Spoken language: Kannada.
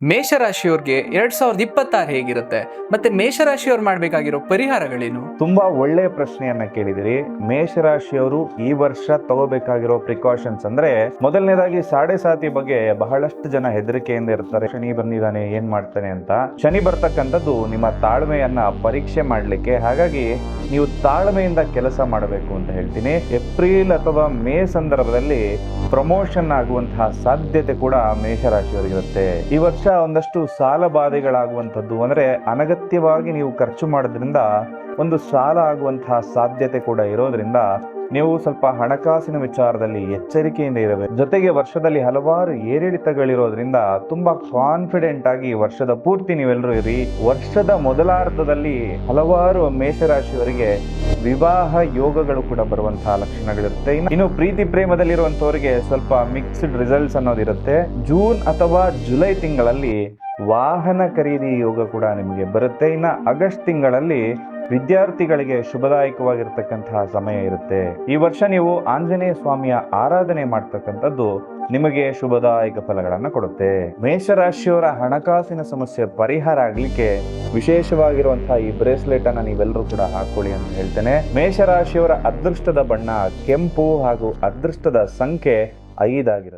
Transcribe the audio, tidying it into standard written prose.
ಮೇಷರಾಶಿಯವ್ರಿಗೆ 2026 ಹೇಗಿರುತ್ತೆ ಮತ್ತೆ ಮೇಷರಾಶಿಯವ್ರು ಮಾಡ್ಬೇಕಾಗಿರೋ ಪರಿಹಾರಗಳೇನು? ತುಂಬಾ ಒಳ್ಳೆ ಪ್ರಶ್ನೆಯನ್ನ ಕೇಳಿದಿರಿ. ಮೇಷರಾಶಿಯವರು ಈ ವರ್ಷ ತಗೋಬೇಕಾಗಿರೋ ಪ್ರಿಕಾಷನ್ಸ್ ಅಂದ್ರೆ, ಮೊದಲನೇದಾಗಿ ಸಾಡೆ ಸಾತಿ ಬಗ್ಗೆ ಬಹಳಷ್ಟು ಜನ ಹೆದರಿಕೆಯಿಂದ ಇರ್ತಾರೆ. ಶನಿ ಬಂದಿದ್ದಾನೆ, ಏನ್ ಮಾಡ್ತಾನೆ ಅಂತ. ಶನಿ ಬರ್ತಕ್ಕಂಥದ್ದು ನಿಮ್ಮ ತಾಳ್ಮೆಯನ್ನ ಪರೀಕ್ಷೆ ಮಾಡ್ಲಿಕ್ಕೆ. ಹಾಗಾಗಿ ನೀವು ತಾಳ್ಮೆಯಿಂದ ಕೆಲಸ ಮಾಡಬೇಕು ಅಂತ ಹೇಳ್ತೀನಿ. ಏಪ್ರಿಲ್ ಅಥವಾ ಮೇ ಸಂದರ್ಭದಲ್ಲಿ ಪ್ರಮೋಷನ್ ಆಗುವಂತಹ ಸಾಧ್ಯತೆ ಕೂಡ ಮೇಷರಾಶಿಯವರಿಗಿರುತ್ತೆ. ಈ ವರ್ಷ ಒಂದಷ್ಟು ಸಾಲ ಬಾಧೆಗಳಾಗುವಂಥದ್ದು, ಅಂದ್ರೆ ಅನಗತ್ಯವಾಗಿ ನೀವು ಖರ್ಚು ಮಾಡೋದ್ರಿಂದ ಒಂದು ಸಾಲ ಆಗುವಂತಹ ಸಾಧ್ಯತೆ ಕೂಡ ಇರೋದ್ರಿಂದ ನೀವು ಸ್ವಲ್ಪ ಹಣಕಾಸಿನ ವಿಚಾರದಲ್ಲಿ ಎಚ್ಚರಿಕೆಯಿಂದ ಇರಬೇಕು. ಜೊತೆಗೆ ವರ್ಷದಲ್ಲಿ ಹಲವಾರು ಏರಿಳಿತಗಳಿರೋದ್ರಿಂದ ತುಂಬಾ ಕಾನ್ಫಿಡೆಂಟ್ ಆಗಿ ವರ್ಷದ ಪೂರ್ತಿ ನೀವೆಲ್ಲರೂ ಇರಿ. ವರ್ಷದ ಮೊದಲಾರ್ಧದಲ್ಲಿ ಹಲವಾರು ಮೇಷರಾಶಿಯವರಿಗೆ ವಿವಾಹ ಯೋಗಗಳು ಕೂಡ ಬರುವಂತಹ ಲಕ್ಷಣಗಳಿರುತ್ತೆ. ಇನ್ನು ಪ್ರೀತಿ ಪ್ರೇಮದಲ್ಲಿರುವಂತವರಿಗೆ ಸ್ವಲ್ಪ ಮಿಕ್ಸ್ಡ್ ರಿಸಲ್ಟ್ಸ್ ಅನ್ನೋದಿರುತ್ತೆ. ಜೂನ್ ಅಥವಾ ಜುಲೈ ತಿಂಗಳಲ್ಲಿ ವಾಹನ ಖರೀದಿ ಯೋಗ ಕೂಡ ನಿಮಗೆ ಬರುತ್ತೆ. ಇನ್ನು ಆಗಸ್ಟ್ ತಿಂಗಳಲ್ಲಿ ವಿದ್ಯಾರ್ಥಿಗಳಿಗೆ ಶುಭದಾಯಕವಾಗಿರ್ತಕ್ಕಂತಹ ಸಮಯ ಇರುತ್ತೆ. ಈ ವರ್ಷ ನೀವು ಆಂಜನೇಯ ಸ್ವಾಮಿಯ ಆರಾಧನೆ ಮಾಡ್ತಕ್ಕಂಥದ್ದು ನಿಮಗೆ ಶುಭದಾಯಕ ಫಲಗಳನ್ನ ಕೊಡುತ್ತೆ. ಮೇಷರಾಶಿಯವರ ಹಣಕಾಸಿನ ಸಮಸ್ಯೆ ಪರಿಹಾರ ಆಗ್ಲಿಕ್ಕೆ ವಿಶೇಷವಾಗಿರುವಂತಹ ಈ ಬ್ರೇಸ್ಲೆಟ್ ಅನ್ನ ನೀವೆಲ್ಲರೂ ಕೂಡ ಹಾಕೊಳ್ಳಿ ಅಂತ ಹೇಳ್ತೇನೆ. ಮೇಷರಾಶಿಯವರ ಅದೃಷ್ಟದ ಬಣ್ಣ ಕೆಂಪು ಹಾಗೂ ಅದೃಷ್ಟದ ಸಂಖ್ಯೆ 5 ಆಗಿರುತ್ತೆ.